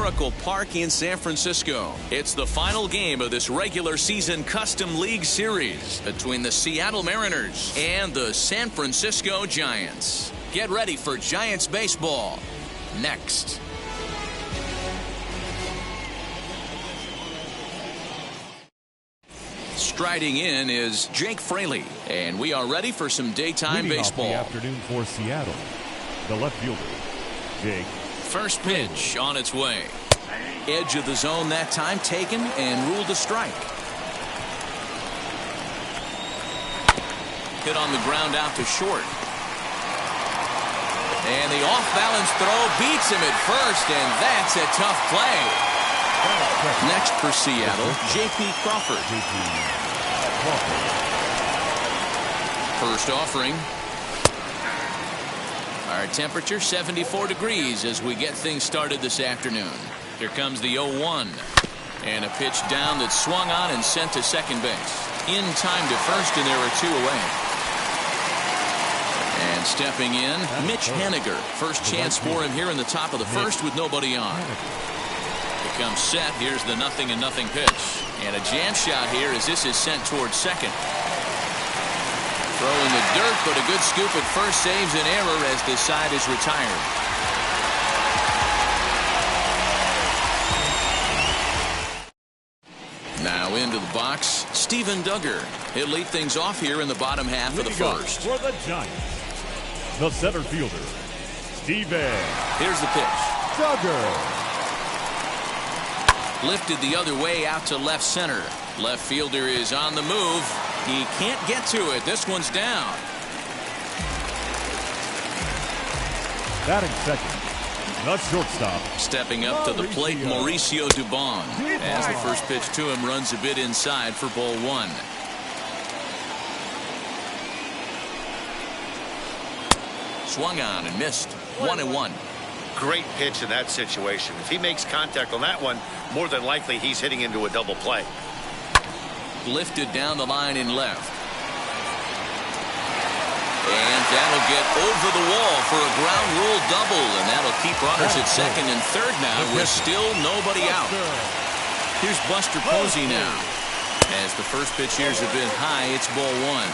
Oracle Park in San Francisco. It's the final game of this regular season Custom League Series between the Seattle Mariners and the San Francisco Giants. Get ready for Giants baseball next. Striding in is Jake Fraley, and we are ready for some daytime baseball. Off the afternoon for Seattle, the left fielder, Jake. First pitch on its way. Edge of the zone that time taken and ruled a strike. Hit on the ground out to short. And the off-balance throw beats him at first, and that's a tough play. Next for Seattle, J.P. Crawford. First offering. Our temperature 74 degrees as we get things started this afternoon. Here comes the 0-1. And a pitch down that swung on and sent to second base. In time to first, and there are two away. And stepping in, Mitch Haniger. First chance for him here in the top of the first with nobody on. Becomes set. Here's the 0-0 pitch. And a jam shot here as this is sent towards second. Throw in the dirt, but a good scoop at first saves an error as this side is retired. Now into the box, Steven Duggar. He'll lead things off here in the bottom half of the first. For the Giants, the center fielder, Steven. Here's the pitch. Duggar. Lifted the other way out to left center. Left fielder is on the move. He can't get to it. This one's down. Batting second, the shortstop. Stepping up to the plate, Mauricio Dubon. As the first pitch to him runs a bit inside for ball one. Swung on and missed. 1-1. Great pitch in that situation. If he makes contact on that one, more than likely he's hitting into a double play. Lifted down the line in left. And that'll get over the wall for a ground rule double, and that'll keep runners at second and third now with still nobody out. Here's Buster Posey now. As the first pitch here's a bit high, it's ball one.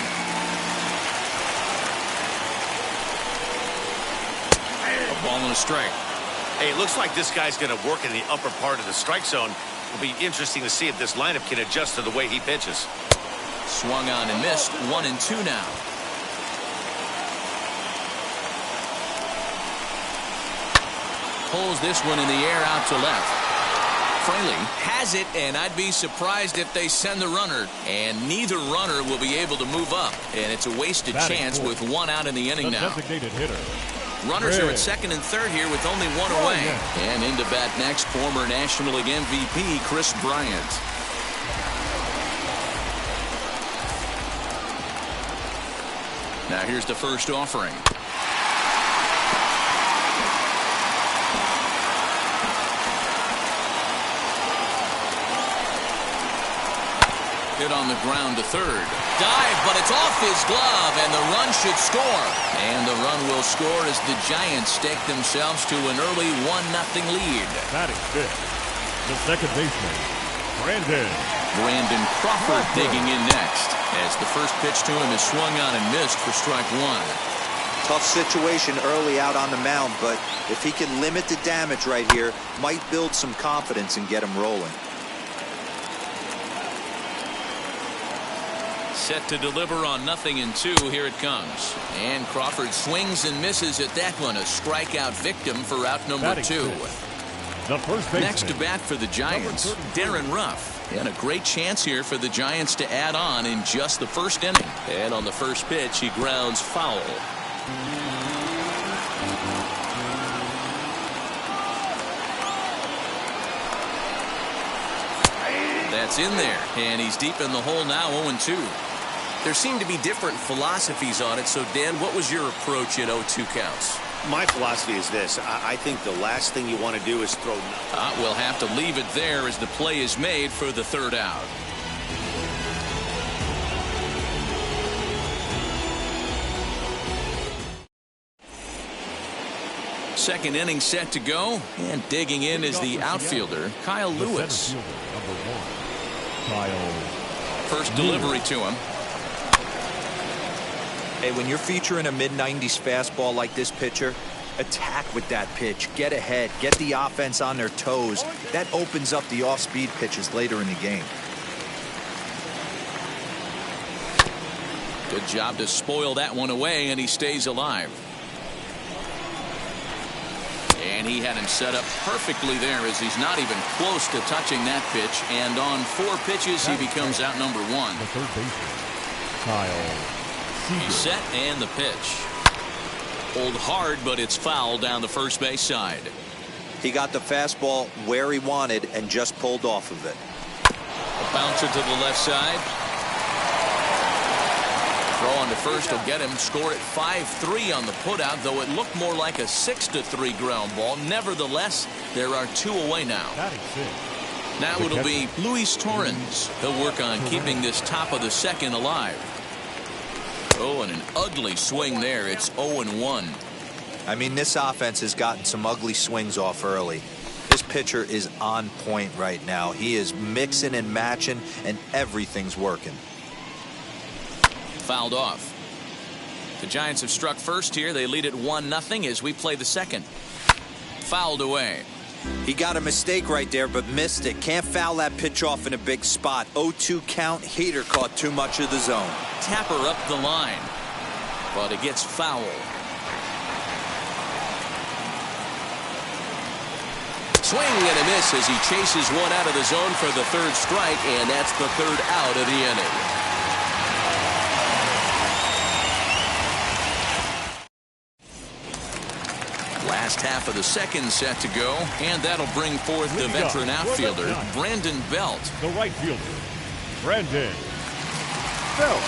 A ball and a strike. Hey, it looks like this guy's going to work in the upper part of the strike zone. It'll be interesting to see if this lineup can adjust to the way he pitches. Swung on and missed. 1-2 now. Pulls this one in the air out to left. Fraley has it, and I'd be surprised if they send the runner. And neither runner will be able to move up. And it's a wasted chance with one out in the inning now. Designated hitter. Runners are at second and third here with only one away. And into bat next, former National League MVP Chris Bryant. Now here's the first offering. Hit on the ground to third. Dive, but it's off his glove, and the run should score. And the run will score as the Giants stake themselves to an early 1-0 lead. Batting fifth, the second baseman, Brandon Crawford digging in next, as the first pitch to him is swung on and missed for strike one. Tough situation early out on the mound, but if he can limit the damage right here, might build some confidence and get him rolling. Set to deliver on 0-2. Here it comes. And Crawford swings and misses at that one. A strikeout victim for out number two. The first baseman. Next to bat for the Giants, Darren Ruff. And a great chance here for the Giants to add on in just the first inning. And on the first pitch, he grounds foul. That's in there. And he's deep in the hole now, 0-2. There seem to be different philosophies on it. So, Dan, what was your approach at 0-2 counts? My philosophy is this. I think the last thing you want to do is throw nothing. We'll have to leave it there as the play is made for the third out. second inning set to go, and digging in is the outfielder, Kyle Lewis. First delivery to him. Hey, when you're featuring a mid-90s fastball like this pitcher, attack with that pitch. Get ahead. Get the offense on their toes. That opens up the off-speed pitches later in the game. Good job to spoil that one away, and he stays alive. And he had him set up perfectly there, as he's not even close to touching that pitch. And on 4 pitches, he becomes out number 1. The third baseman, Kyle. He's set, and the pitch. Pulled hard, but it's foul down the first base side. He got the fastball where he wanted and just pulled off of it. A bouncer to the left side. Throw on to first will get him. Score at 5-3 on the putout, though it looked more like a 6-3 ground ball. Nevertheless, there are 2 away now. Now it'll be Luis Torrens. He'll work on keeping this top of the second alive. Oh, and an ugly swing there. It's 0-1. I mean, this offense has gotten some ugly swings off early. This pitcher is on point right now. He is mixing and matching, and everything's working. Fouled off. The Giants have struck first here. They lead at 1-0 as we play the second. Fouled away. He got a mistake right there, but missed it. Can't foul that pitch off in a big spot. 0-2 count. Hader caught too much of the zone. Tapper up the line, but it gets foul. Swing and a miss as he chases one out of the zone for the 3rd strike, and that's the 3rd out of the inning. Last half of the second set to go, and that'll bring forth the veteran outfielder, Brandon Belt. The right fielder, Brandon Belt.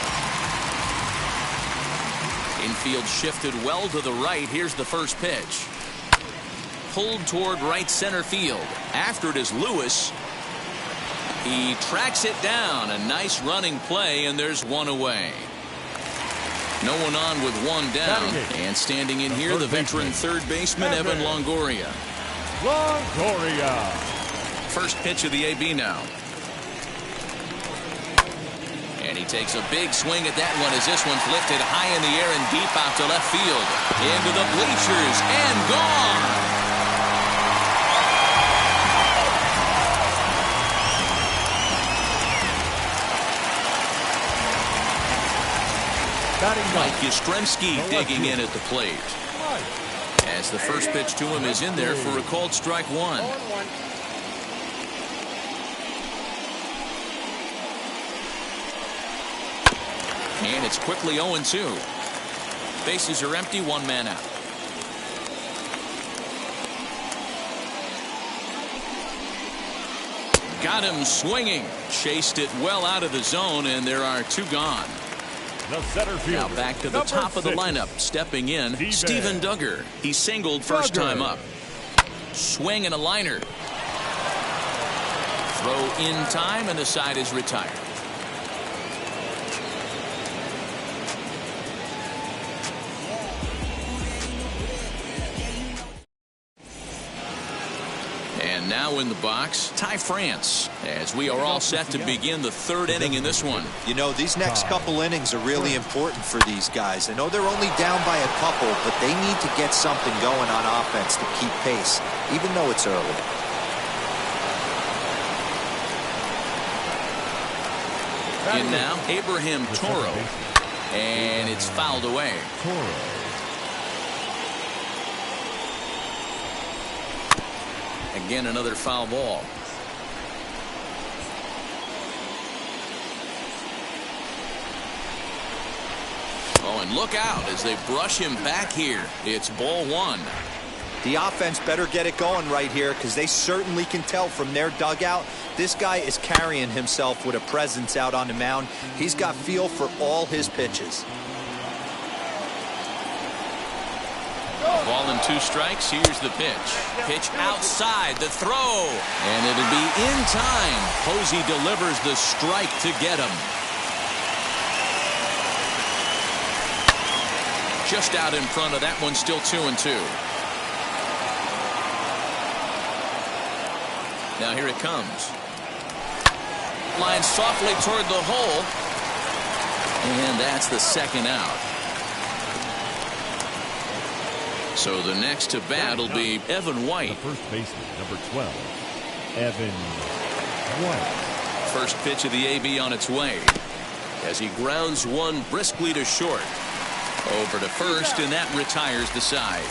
Infield shifted well to the right. Here's the first pitch. Pulled toward right center field. After it is Lewis. He tracks it down. A nice running play, and there's 1 away. No one on with 1 down. And standing in here, the veteran third baseman, Evan Longoria. First pitch of the AB now. And he takes a big swing at that one as this one's lifted high in the air and deep out to left field. Into the bleachers and gone. Mike Yastrzemski digging in at the plate. As the first pitch to him is in there for a called strike 1. And it's quickly 0-2. Bases are empty, 1 man out. Got him swinging. Chased it well out of the zone, and there are 2 gone. Now back to the top of the lineup. Stepping in, Steven Duggar. He singled first time up. Swing and a liner. Throw in time, and the side is retired. And now in the box, Ty France, as we are all set to begin the 3rd inning in this one. You know, these next couple innings are really important for these guys. I know they're only down by a couple, but they need to get something going on offense to keep pace, even though it's early. In now, Abraham Toro, and it's fouled away. Again, another foul ball. Oh, and look out as they brush him back here. It's ball 1. The offense better get it going right here, because they certainly can tell from their dugout this guy is carrying himself with a presence out on the mound. He's got feel for all his pitches. Ball and 2 strikes. Here's the pitch. Pitch outside, the throw. And it'll be in time. Posey delivers the strike to get him. Just out in front of that one, still 2-2. Now here it comes. Line softly toward the hole. And that's the second out. So the next to bat will be Evan White. The first baseman, number 12, Evan White. First pitch of the AB on its way as he grounds one briskly to short. Over to first, and that retires the side.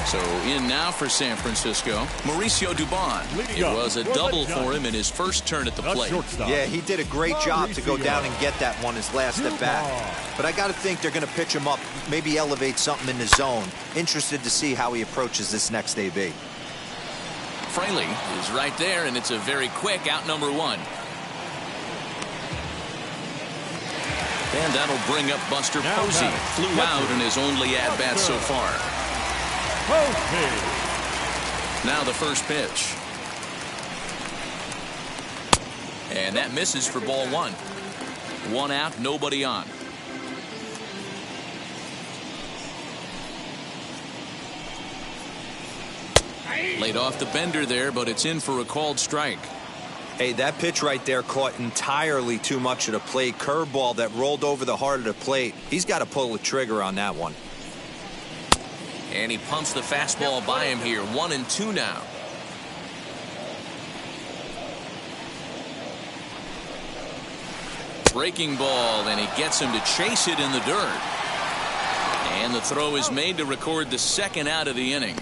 So in now for San Francisco, Mauricio Dubon. It was a double for him in his first turn at the plate. Yeah, he did a great job to go down and get that one his last at bat. But I got to think they're going to pitch him up, maybe elevate something in the zone. Interested to see how he approaches this next AB. Fraley is right there, and it's a very quick out number one. And that'll bring up Buster Posey. Flew out in his only at-bat so far. Now the first pitch. And that misses for ball one. One out, nobody on. Laid off the bender there, but it's in for a called strike. Hey, that pitch right there caught entirely too much of the plate. Curveball that rolled over the heart of the plate. He's got to pull the trigger on that one. And he pumps the fastball by him here. 1-2 now. Breaking ball, and he gets him to chase it in the dirt. And the throw is made to record the second out of the inning.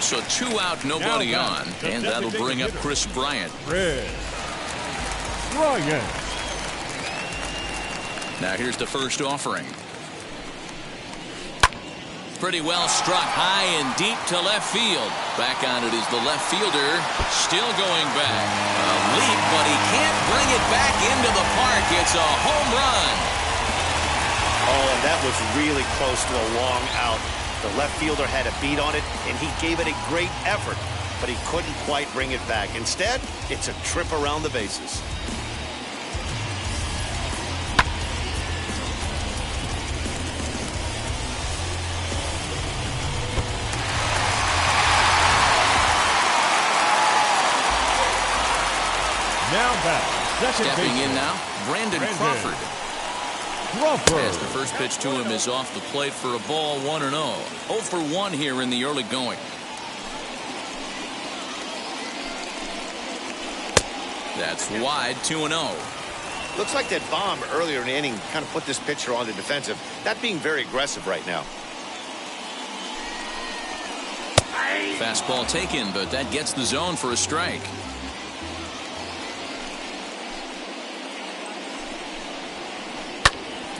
So 2 out, nobody on. And that'll bring up Chris Bryant. Now here's the first offering. Pretty well struck high and deep to left field. Back on it is the left fielder. Still going back. A leap, but he can't bring it back into the park. It's a home run. Oh, and that was really close to a long out. The left fielder had a beat on it, and he gave it a great effort, but he couldn't quite bring it back. Instead, it's a trip around the bases. Now back. Stepping in now, Brandon Crawford. As the first pitch to him is off the plate for a ball, 1-0. 0 for 1 here in the early going. That's wide, 2-0. Looks like that bomb earlier in the inning kind of put this pitcher on the defensive. Not being very aggressive right now. Fastball taken, but that gets the zone for a strike.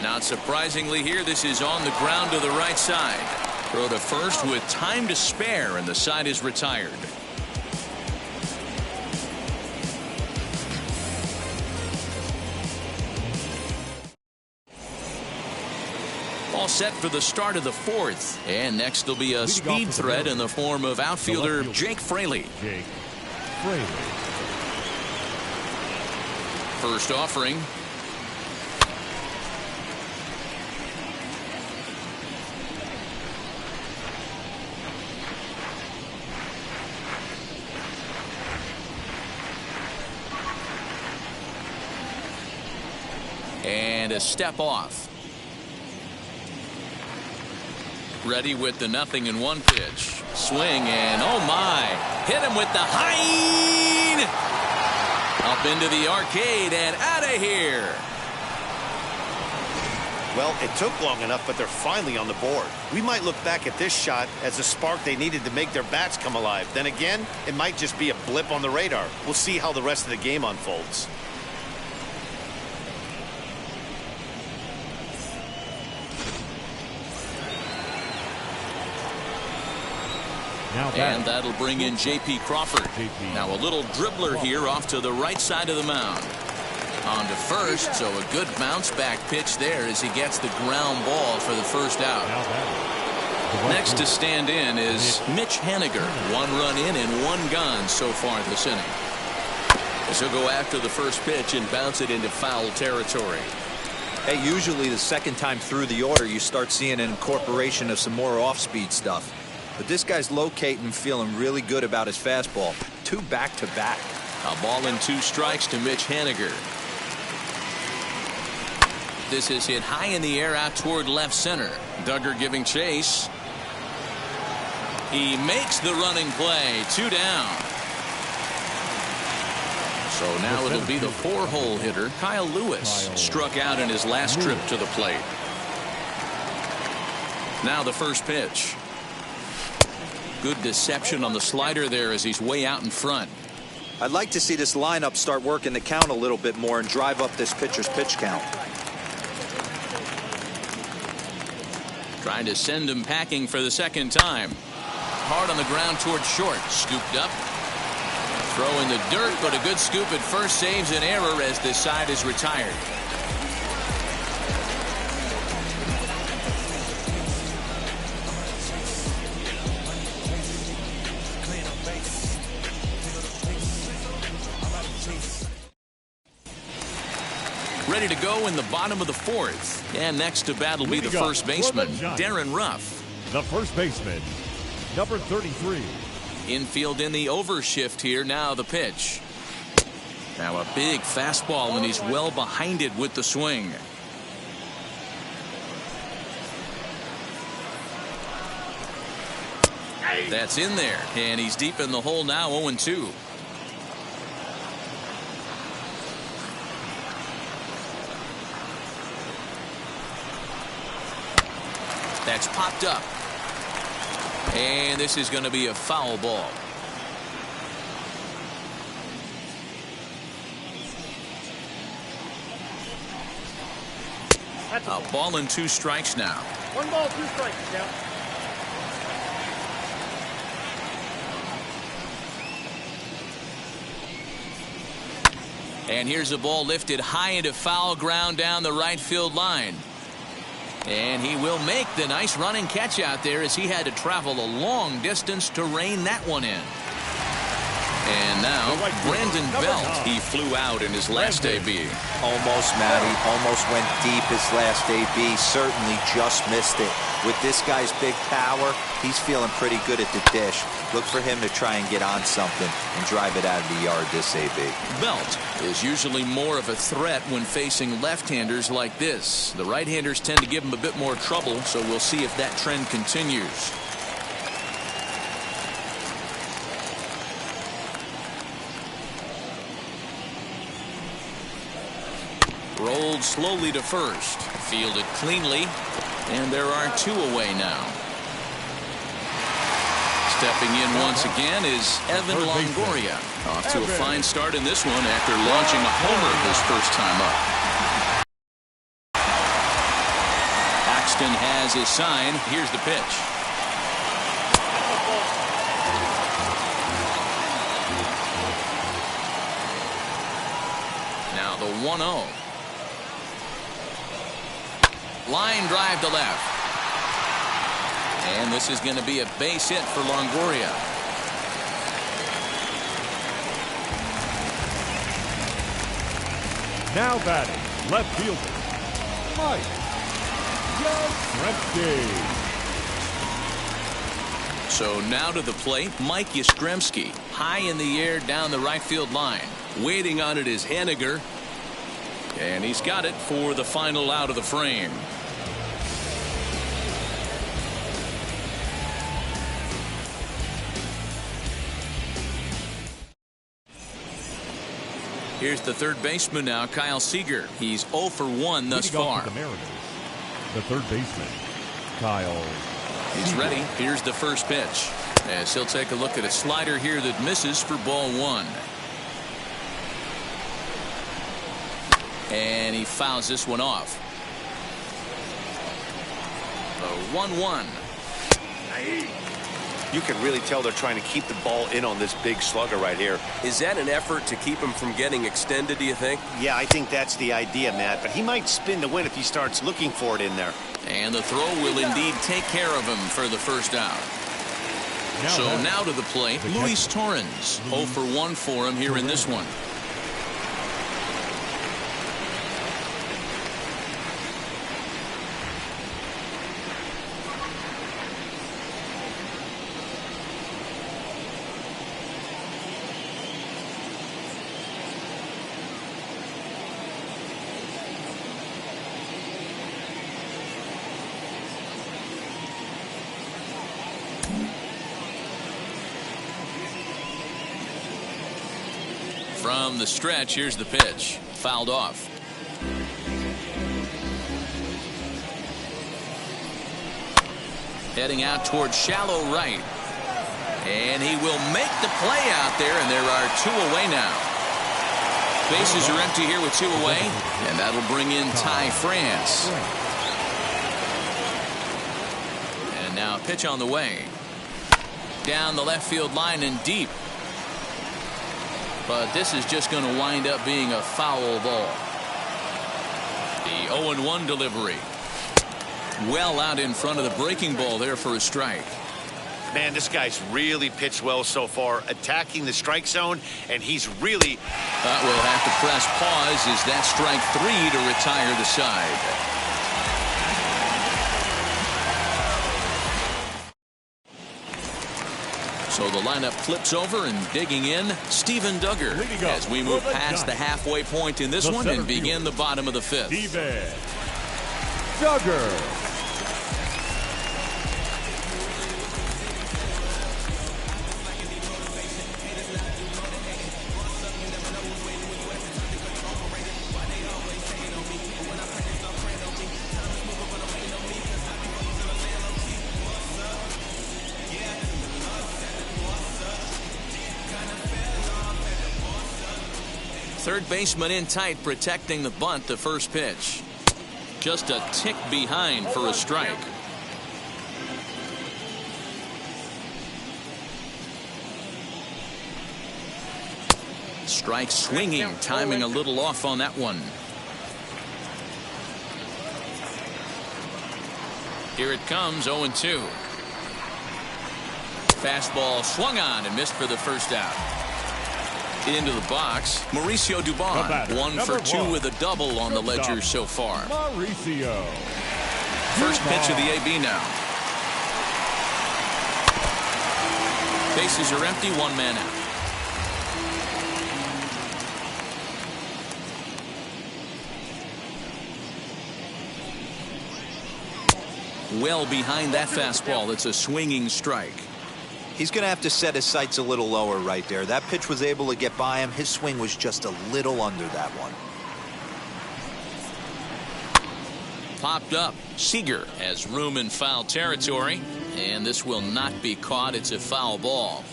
Not surprisingly here, this is on the ground to the right side. Throw to first with time to spare, and the side is retired. All set for the start of the fourth. And next will be a speed threat in the form of outfielder Jake Fraley. First offering. And a step off. Ready with the 0-1 pitch. Swing and oh my. Hit him with the high. Up into the arcade and out of here. Well, it took long enough, but they're finally on the board. We might look back at this shot as a spark they needed to make their bats come alive. Then again, it might just be a blip on the radar. We'll see how the rest of the game unfolds. And that'll bring in J.P. Crawford. Now a little dribbler here off to the right side of the mound. On to first, so a good bounce back pitch there as he gets the ground ball for the first out. Next to stand in is Mitch Haniger. 1 run in and 1 gone so far this inning. So go after the first pitch and bounce it into foul territory. Hey, usually the second time through the order, you start seeing an incorporation of some more off-speed stuff. But this guy's locating, feeling really good about his fastball. 2 back-to-back. A ball and 2 strikes to Mitch Haniger. This is hit high in the air out toward left center. Duggar giving chase. He makes the running play. 2 down. So now it'll be the 4-hole hitter, Kyle Lewis, struck out in his last trip to the plate. Now the first pitch. Good deception on the slider there as he's way out in front. I'd like to see this lineup start working the count a little bit more and drive up this pitcher's pitch count. Trying to send him packing for the second time. Hard on the ground toward short. Scooped up. Throw in the dirt, but a good scoop at first saves an error as this side is retired. Ready to go in the bottom of the 4th. And next to bat will be the first baseman, Darren Ruff. The first baseman, number 33. Infield in the overshift here. Now the pitch. Now a big fastball, and he's well behind it with the swing. That's in there, and he's deep in the hole now. 0-2. That's popped up. And this is going to be a foul ball. A ball and 2 strikes now. 1 ball, 2 strikes, yeah. And here's a ball lifted high into foul ground down the right field line. And he will make the nice running catch out there as he had to travel a long distance to rein that one in. And now Brandon Belt. He flew out in his last AB. Almost, Matty. Almost went deep his last AB. Certainly just missed it. With this guy's big power, he's feeling pretty good at the dish. Look for him to try and get on something and drive it out of the yard this AB. Belt is usually more of a threat when facing left-handers like this. The right-handers tend to give him a bit more trouble, so we'll see if that trend continues. Rolled slowly to first. Fielded cleanly. And there are 2 away now. Stepping in once again is Evan Longoria. Off to a fine start in this one after launching a homer his first time up. Paxton has his sign. Here's the pitch. Now the 1-0. Line drive to left. And this is going to be a base hit for Longoria. Now batting, left fielder, Mike Yastrzemski. So now to the plate, Mike Yastrzemski. High in the air down the right field line. Waiting on it is Haniger. And he's got it for the final out of the frame. Here's the third baseman now, Kyle Seager. He's 0 for 1 thus far. The Mariners, the third baseman, Kyle. He's ready. Here's the first pitch. As he'll take a look at a slider here that misses for ball 1. And he fouls this one off. The 1-1. You can really tell they're trying to keep the ball in on this big slugger right here. Is that an effort to keep him from getting extended, do you think? Yeah, I think that's the idea, Matt. But he might spin to win if he starts looking for it in there. And the throw will indeed take care of him for the first out. So now to the plate, Luis Torrens. 0 for 1 for him here in this one. From the stretch, here's the pitch. Fouled off. Heading out towards shallow right. And he will make the play out there, and there are 2 away now. Bases are empty here with 2 away, and that'll bring in Ty France. And now a pitch on the way. Down the left field line and deep. But this is just going to wind up being a foul ball. The 0-1 delivery. Well out in front of the breaking ball there for a strike. Man, this guy's really pitched well so far, attacking the strike zone, and he's really... We'll have to press pause. Is that strike 3 to retire the side? So the lineup flips over, and digging in, Steven Duggar, as we move past the halfway point in this one and begin the bottom of the 5th. Steven Duggar. Third baseman in tight, protecting the bunt. The first pitch. Just a tick behind for a strike. Strike swinging, timing a little off on that one. Here it comes, 0-2. Fastball swung on and missed for the first out. Into the box, Mauricio Dubon, 1 for 2 with a double on the ledger so far. Mauricio. First pitch of the AB now. Bases are empty, 1 man out. Well behind that fastball. It's a swinging strike. He's going to have to set his sights a little lower right there. That pitch was able to get by him. His swing was just a little under that one. Popped up. Seager has room in foul territory, and this will not be caught. It's a foul ball.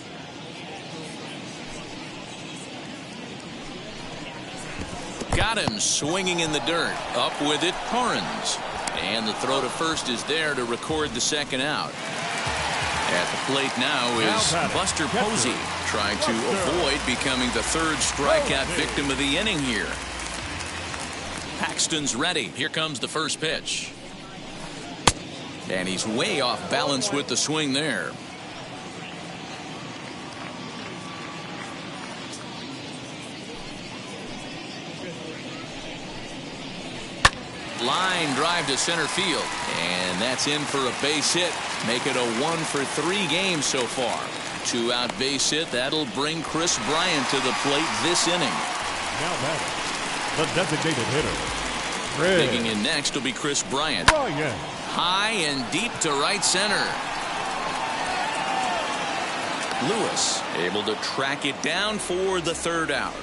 Got him swinging in the dirt. Up with it, Torrens. And the throw to first is there to record the second out. At the plate now is Buster Posey, trying to avoid becoming the 3rd strikeout victim of the inning here. Paxton's ready. Here comes the first pitch. And he's way off balance with the swing there. Line drive to center field, and that's in for a base hit. Make it a 1 for 3 game so far. 2-out base hit. That'll bring Chris Bryant to the plate this inning. Now batting, the designated hitter. Digging in next will be Chris Bryant. High and deep to right center. Lewis able to track it down for the 3rd out.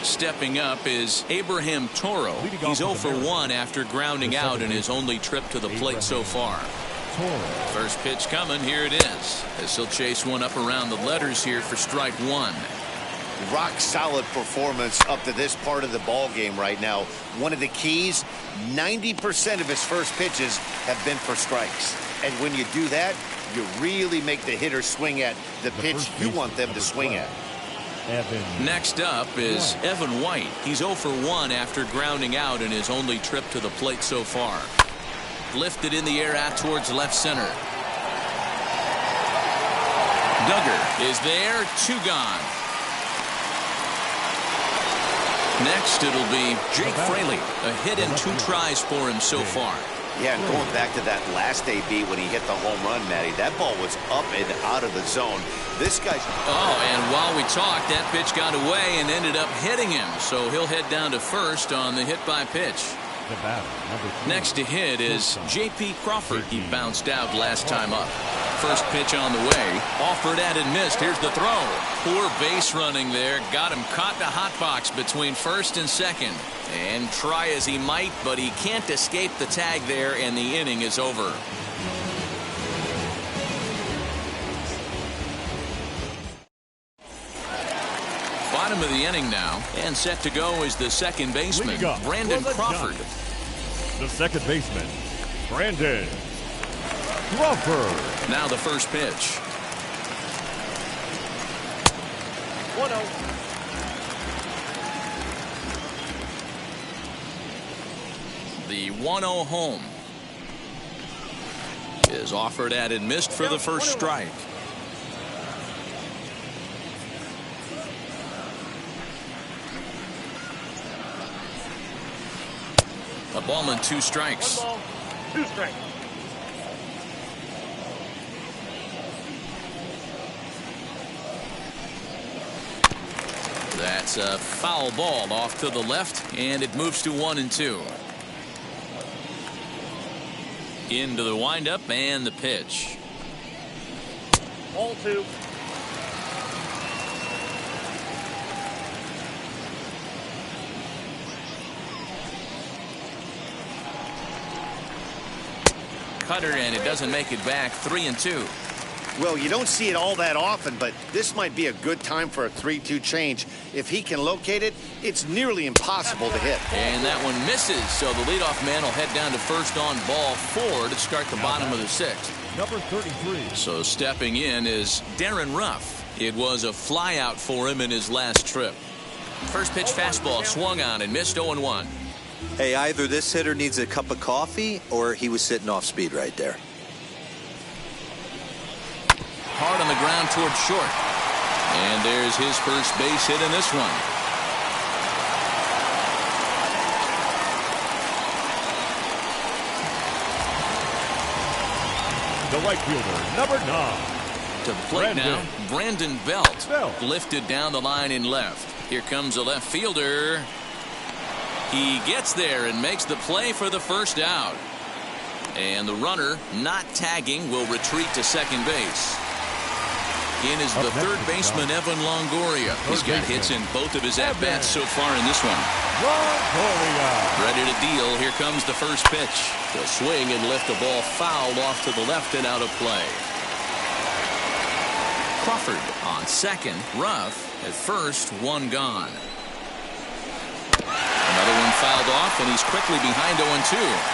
Stepping up is Abraham Toro. He's 0 for 1 after grounding out in his only trip to the plate so far. First pitch coming. Here it is. As he'll chase one up around the letters here for strike 1. Rock solid performance up to this part of the ball game right now. One of the keys, 90% of his first pitches have been for strikes. And when you do that, you really make the hitter swing at the pitch you want them to swing at. Next up is Evan White. He's 0 for 1 after grounding out in his only trip to the plate so far. Lifted in the air out towards left center. Duggar is there. 2 gone. Next it'll be Jake Fraley. A hit and 2 tries for him so far. Yeah, and going back to that last AB when he hit the home run, Matty, that ball was up and out of the zone. This guy's... Oh, and while we talked, that pitch got away and ended up hitting him. So he'll head down to first on the hit by pitch. The batter, number 3. Next to hit is J.P. Crawford. He bounced out last time up. First pitch on the way. Offered at and missed. Here's the throw. Poor base running there. Got him caught in a hot box between first and second. And try as he might, but he can't escape the tag there, and the inning is over. Bottom of the inning now, and set to go is the second baseman, Brandon Crawford. The second baseman, Brandon Crawford. Now the first pitch. 1-0. The 1-0 home is offered at and missed for the first strike. A ball and 2 strikes. 1 ball, 2 strikes. That's a foul ball off to the left, and it moves to 1-2. Into the windup and the pitch. Ball 2. Cutter, and it doesn't make it back. 3-2. Well, you don't see it all that often, but this might be a good time for a 3-2 change. If he can locate it, it's nearly impossible to hit. And that one misses, so the leadoff man will head down to first on ball 4 to start the bottom of the 6th. Number 33. So stepping in is Darren Ruff. It was a flyout for him in his last trip. First pitch fastball swung on and missed. 0-1. Hey, either this hitter needs a cup of coffee or he was sitting off speed right there. Hard on the ground towards short. And there's his first base hit in this one. The right fielder, number 9. To the plate now, Brandon Belt. Lifted down the line in left. Here comes the left fielder. He gets there and makes the play for the first out. And the runner, not tagging, will retreat to second base. In is the third baseman, Evan Longoria. He's got hits in both of his at-bats so far in this one. Ready to deal. Here comes the first pitch. He'll swing and lift the ball fouled off to the left and out of play. Crawford on second. Ruff at first. 1 gone. Another one fouled off, and he's quickly behind 0-2.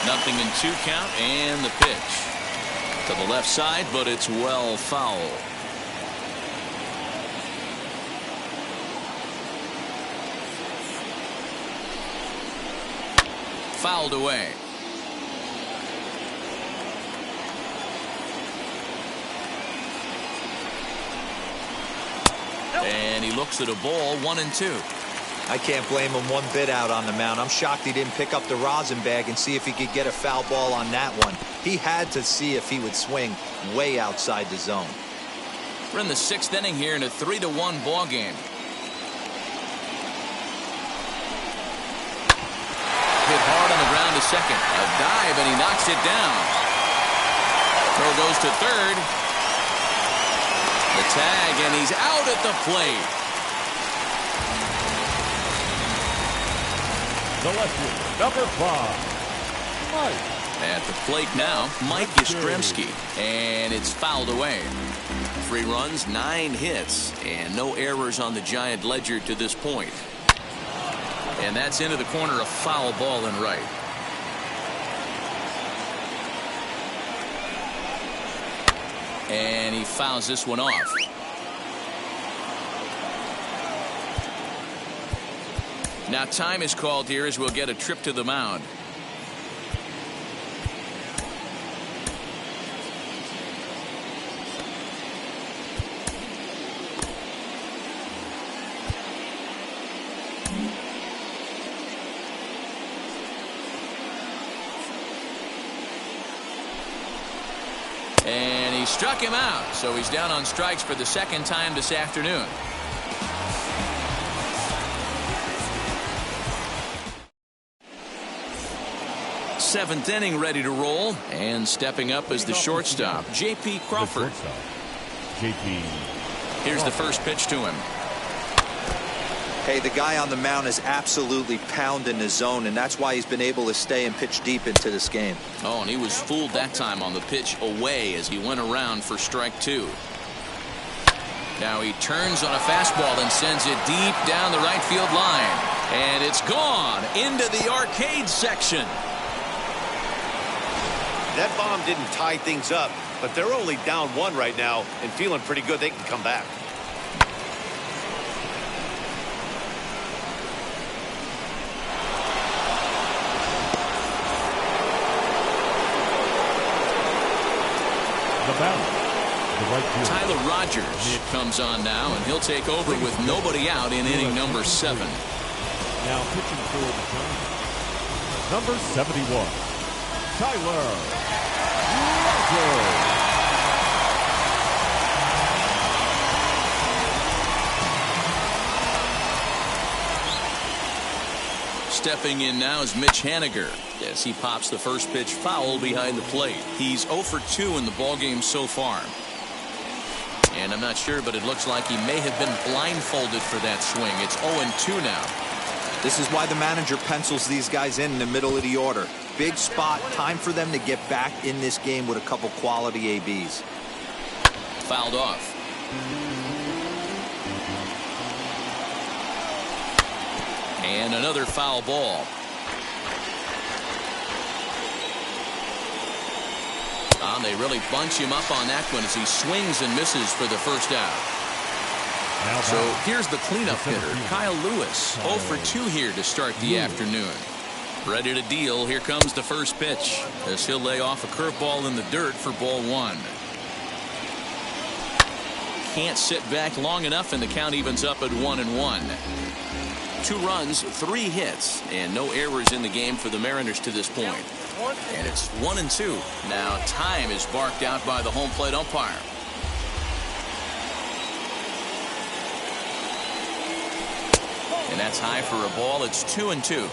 Nothing in 2 count, and the pitch to the left side, but it's well foul. Fouled away. And he looks at a ball. 1-2. I can't blame him one bit out on the mound. I'm shocked he didn't pick up the rosin bag and see if he could get a foul ball on that one. He had to see if he would swing way outside the zone. We're in the 6th inning here in a 3-1 ball game. Hit hard on the ground to second. A dive, and he knocks it down. Throw goes to third. The tag, and he's out at the plate. The left fielder, number 5, Mike. At the plate now, Mike Yastrzemski, and it's fouled away. 3 runs, 9 hits, and no errors on the Giant ledger to this point. And that's into the corner, a foul ball and right. And he fouls this one off. Now time is called here as we'll get a trip to the mound. And he struck him out, so he's down on strikes for the second time this afternoon. Seventh inning ready to roll, and stepping up as the shortstop, J.P. Crawford. Here's the first pitch to him. Hey, the guy on the mound is absolutely pounding the zone, and that's why he's been able to stay and pitch deep into this game. Oh, and he was fooled that time on the pitch away as he went around for strike two. Now he turns on a fastball and sends it deep down the right field line. And it's gone into the arcade section. That bomb didn't tie things up, but they're only down one right now and feeling pretty good they can come back. Tyler Rogers comes on now, and he'll take over with nobody out in inning number 7. Now pitching for the Giants, number 71, Tyler Rogers. Stepping in now is Mitch Haniger as he pops the first pitch foul behind the plate. He's 0 for 2 in the ballgame so far. And I'm not sure, but it looks like he may have been blindfolded for that swing. It's 0-2 now. This is why the manager pencils these guys in the middle of the order. Big spot, time for them to get back in this game with a couple quality ABs. Fouled off. And another foul ball. They really bunch him up on that one as he swings and misses for the first out. So here's the cleanup hitter, Kyle Lewis, 0 for 2 here to start the afternoon. Ready to deal. Here comes the first pitch as he'll lay off a curveball in the dirt for ball 1. Can't sit back long enough, and the count evens up at 1-1. 2 runs, 3 hits, and no errors in the game for the Mariners to this point. And it's 1-2. Now time is barked out by the home plate umpire. And that's high for a ball. It's 2-2.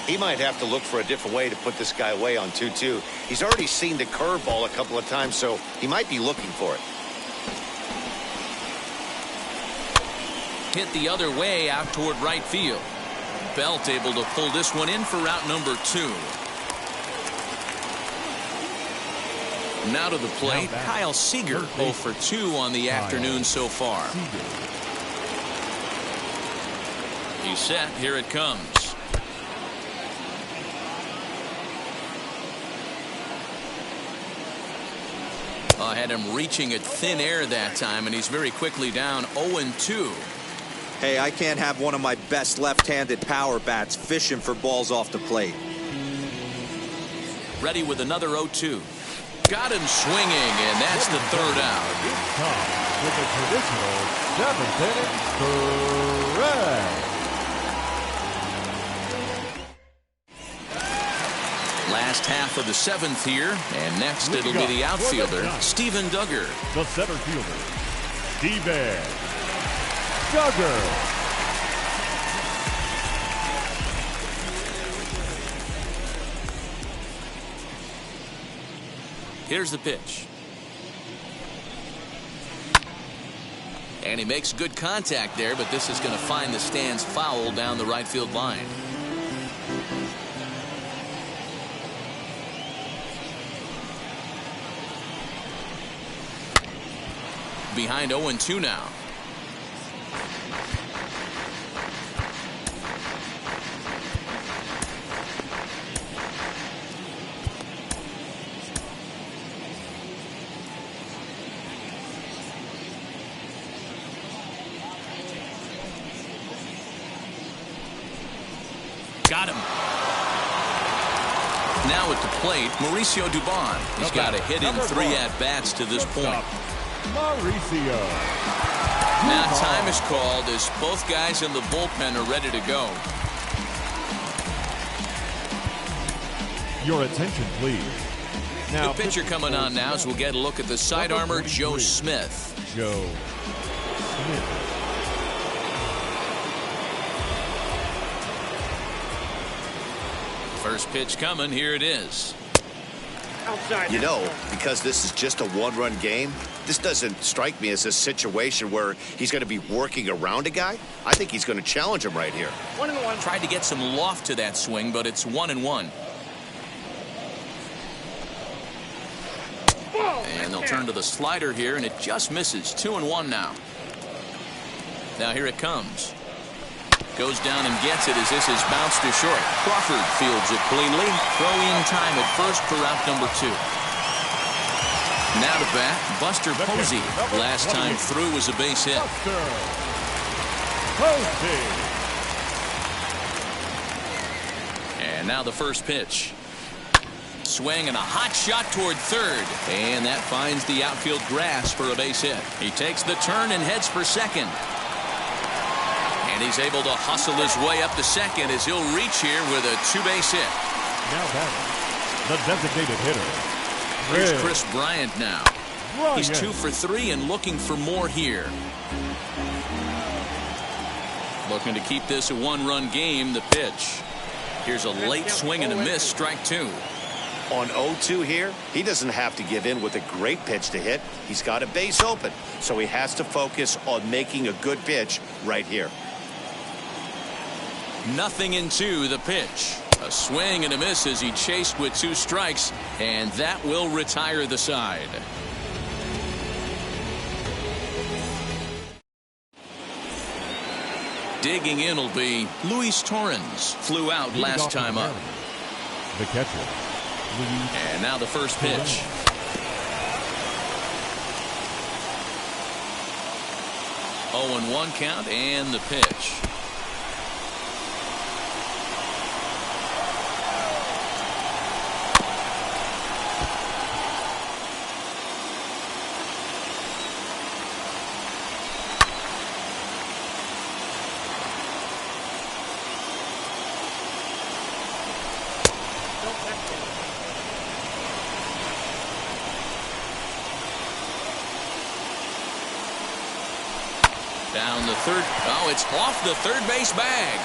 He might have to look for a different way to put this guy away on 2-2. He's already seen the curveball a couple of times, so he might be looking for it. Hit the other way out toward right field. Belt able to pull this one in for route number 2. Now to the plate, Kyle Seager, 0 for 2 on the afternoon so far. He's set. Here it comes. I had him reaching at thin air that time, and he's very quickly down 0-2. Hey, I can't have one of my best left-handed power bats fishing for balls off the plate. Ready with another 0-2. Got him swinging, and that's the third out. With a traditional 7th inning stretch. Last half of the 7th here, and next it'll be the outfielder, Steven Duggar. The center fielder, Steven Duggar. Here's the pitch. And he makes good contact there, but this is going to find the stands foul down the right field line. Behind 0-2 now. Got him. Now at the plate, Mauricio Dubon. He's got a hit in 3 at-bats to this point. Mauricio. Now time is called as both guys in the bullpen are ready to go. Your attention, please. The pitcher coming on now as we'll get a look at the side armor, Joe Smith. Joe Smith. First pitch coming. Here it is. Outside. You know, because this is just a one-run game, this doesn't strike me as a situation where he's going to be working around a guy. I think he's going to challenge him right here. 1-1. Tried to get some loft to that swing, but it's 1-1. And they'll turn to the slider here, and it just misses. 2-1 now. Now here it comes. Goes down and gets it as this is bounced to short. Crawford fields it cleanly. Throw in time at first for out number 2. Now to bat, Buster Posey. Last time through was a base hit. And now the first pitch. Swing and a hot shot toward third. And that finds the outfield grass for a base hit. He takes the turn and heads for second. And he's able to hustle his way up to second as he'll reach here with a 2-base hit. Now batting, the designated hitter. Here's Chris Bryant now. He's 2 for 3 and looking for more here. Looking to keep this a one-run game. The pitch. Here's a late swing and a miss. Strike 2. On 0-2 here, he doesn't have to give in with a great pitch to hit. He's got a base open, so he has to focus on making a good pitch right here. 0-2 the pitch. A swing and a miss as he chased with 2 strikes, and that will retire the side. Digging in will be Luis Torrens. Flew out last time up. The catcher. And now the first pitch. 0-1 count and the pitch. Down the third. Oh, it's off the third base bag.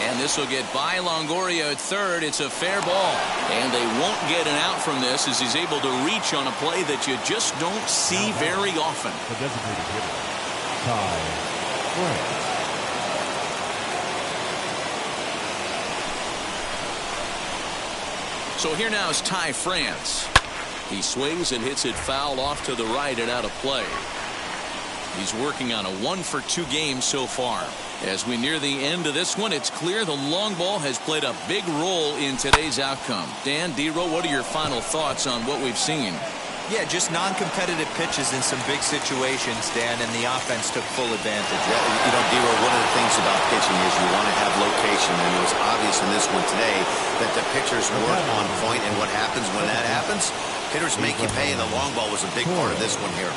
And this will get by Longoria at third. It's a fair ball. And they won't get an out from this as he's able to reach on a play that you just don't see very often. The designated hitter. Ty France. So here now is Ty France. He swings and hits it foul off to the right and out of play. He's working on a 1-for-2 game so far. As we near the end of this one, it's clear the long ball has played a big role in today's outcome. Dan, D-Row, what are your final thoughts on what we've seen? Yeah, just non-competitive pitches in some big situations, Dan, and the offense took full advantage. You know, D-Row, one of the things about pitching is you want to have location, and it was obvious in this one today that the pitchers weren't on point, and what happens when that happens? Hitters make you pay, and the long ball was a big part of this one here.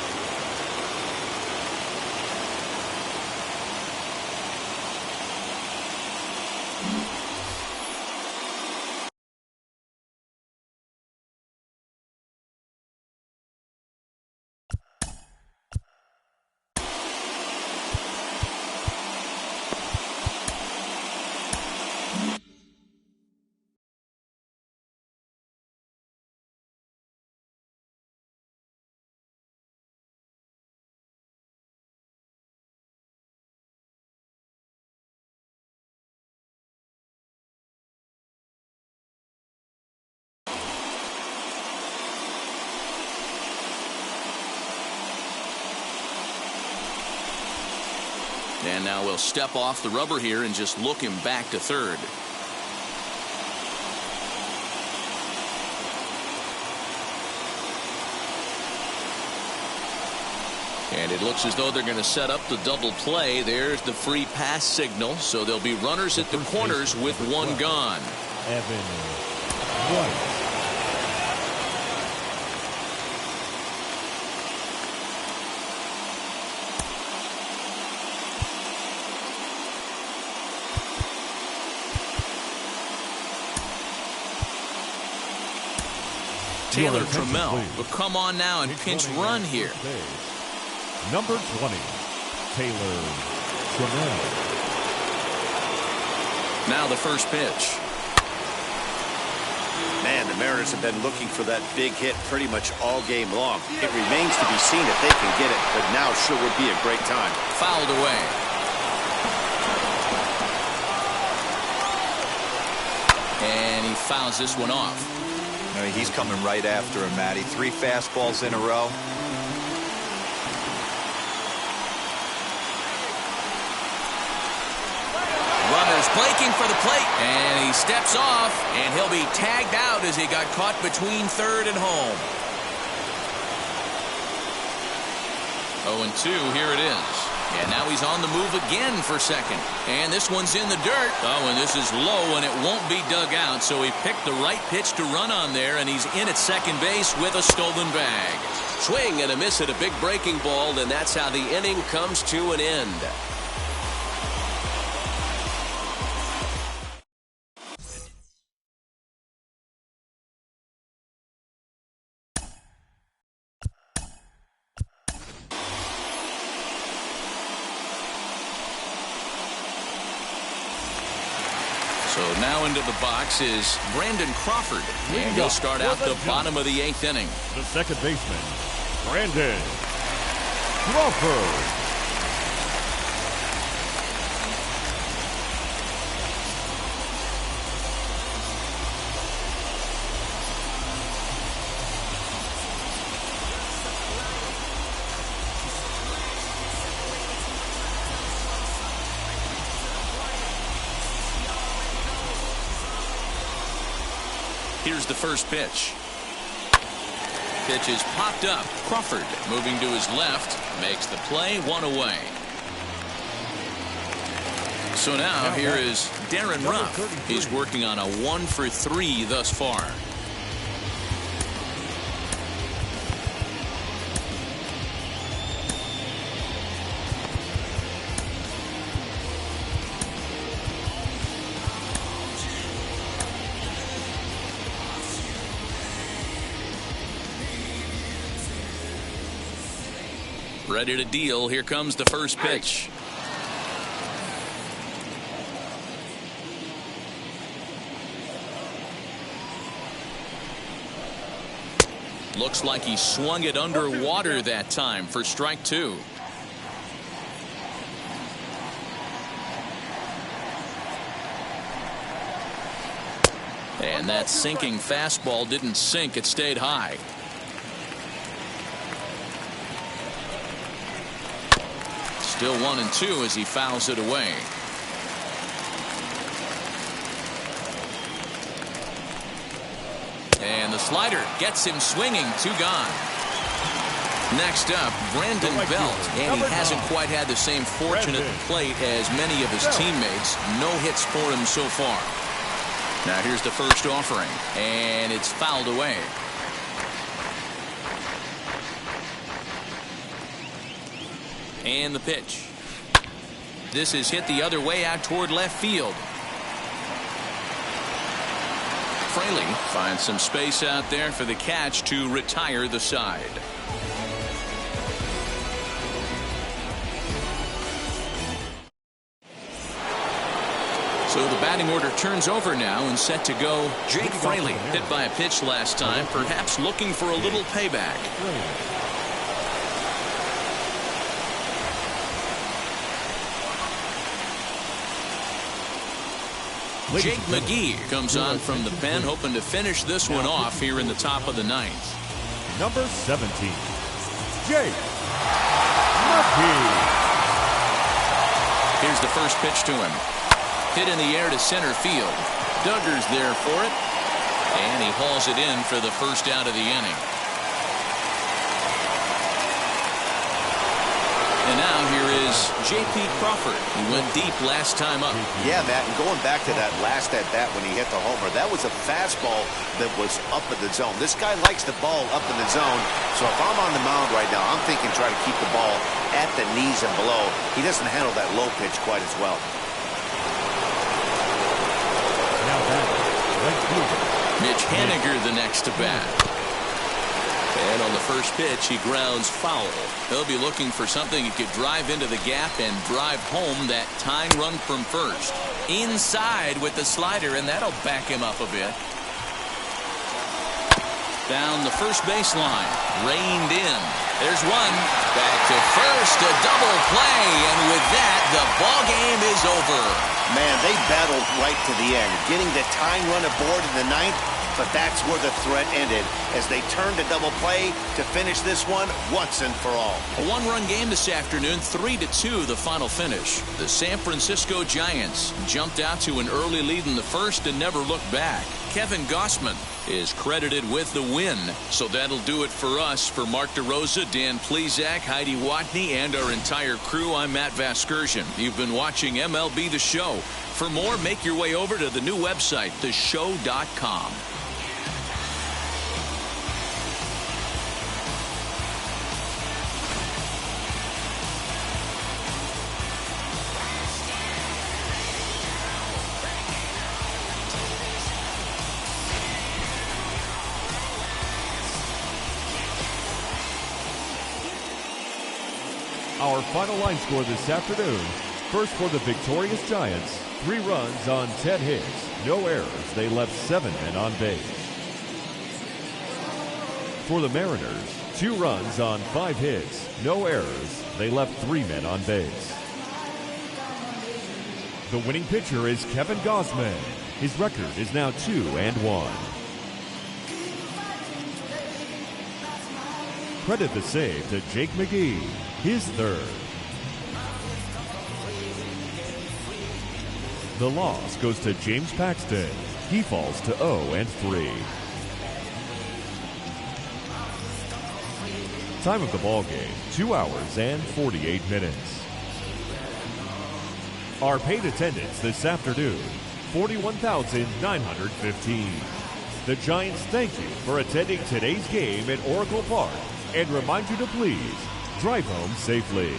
And now we'll step off the rubber here and just look him back to third. And it looks as though they're going to set up the double play. There's the free pass signal. So there'll be runners at the corners with one gone. Evan White. Taylor Your attention, Trammell please. will come on now and pinch run here. Number 20, Taylor Trammell. Now the first pitch. Man, the Mariners have been looking for that big hit pretty much all game long. It remains to be seen if they can get it, but now sure would be a great time. Fouled away. And he fouls this one off. I mean, he's coming right after him, Matty. 3 fastballs in a row. Runners breaking for the plate, and he steps off, and he'll be tagged out as he got caught between third and home. 0-2, here it is. And now he's on the move again for second. And this one's in the dirt. Oh, and this is low, and it won't be dug out, so he picked the right pitch to run on there, and he's in at second base with a stolen bag. Swing and a miss at a big breaking ball, and that's how the inning comes to an end. So now into the box is Brandon Crawford. And he'll start out the bottom of the 8th inning. The second baseman, Brandon Crawford. Here's the first pitch. Pitch is popped up. Crawford moving to his left. Makes the play, 1 away. So now here is Darren Ruff. He's working on a 1-for-3 thus far. Ready to deal. Here comes the first pitch. Looks like he swung it underwater that time for strike 2. And that sinking fastball didn't sink. It stayed high. Still 1-2 as he fouls it away. And the slider gets him swinging. 2 gone. Next up, Brandon Belt. And he hasn't quite had the same fortune at the plate as many of his teammates. No hits for him so far. Now here's the first offering. And it's fouled away. And the pitch. This is hit the other way out toward left field. Fraley finds some space out there for the catch to retire the side. So the batting order turns over now and set to go. Jake Fraley hit by a pitch last time, perhaps looking for a little payback. Jake McGee comes on from the pen, hoping to finish this one off here in the top of the 9th. Number 17, Jake McGee. Here's the first pitch to him. Hit in the air to center field. Duggar's there for it. And he hauls it in for the first out of the inning. And now here is J.P. Crawford. He went deep last time up. Yeah, Matt, and going back to that last at-bat when he hit the homer, that was a fastball that was up in the zone. This guy likes the ball up in the zone, so if I'm on the mound right now, I'm thinking try to keep the ball at the knees and below. He doesn't handle that low pitch quite as well. Now back, right fielder Mitch Haniger the next to bat. And on the first pitch, he grounds foul. He'll be looking for something he could drive into the gap and drive home that tying run from first. Inside with the slider, and that'll back him up a bit. Down the first baseline, reined in. There's one. Back to first, a double play, and with that, the ball game is over. Man, they battled right to the end, getting the tying run aboard in the ninth, but that's where the threat ended as they turned to double play to finish this one once and for all. A one-run game this afternoon, 3-2 the final finish. The San Francisco Giants jumped out to an early lead in the first and never looked back. Kevin Gausman is credited with the win. So that'll do it for us. For Mark DeRosa, Dan Plesac, Heidi Watney, and our entire crew, I'm Matt Vasgersian. You've been watching MLB The Show. For more, make your way over to the new website, theshow.com. Our final line score this afternoon. First for the victorious Giants, 3 runs on 10 hits, no errors. They left 7 men on base. For the Mariners, 2 runs on 5 hits, no errors. They left 3 men on base. The winning pitcher is Kevin Gausman. His record is now 2-1. Credit the save to Jake McGee, his 3rd. The loss goes to James Paxton. He falls to 0-3. Time of the ball game, 2 hours and 48 minutes. Our paid attendance this afternoon, 41,915. The Giants thank you for attending today's game at Oracle Park and remind you to please drive home safely.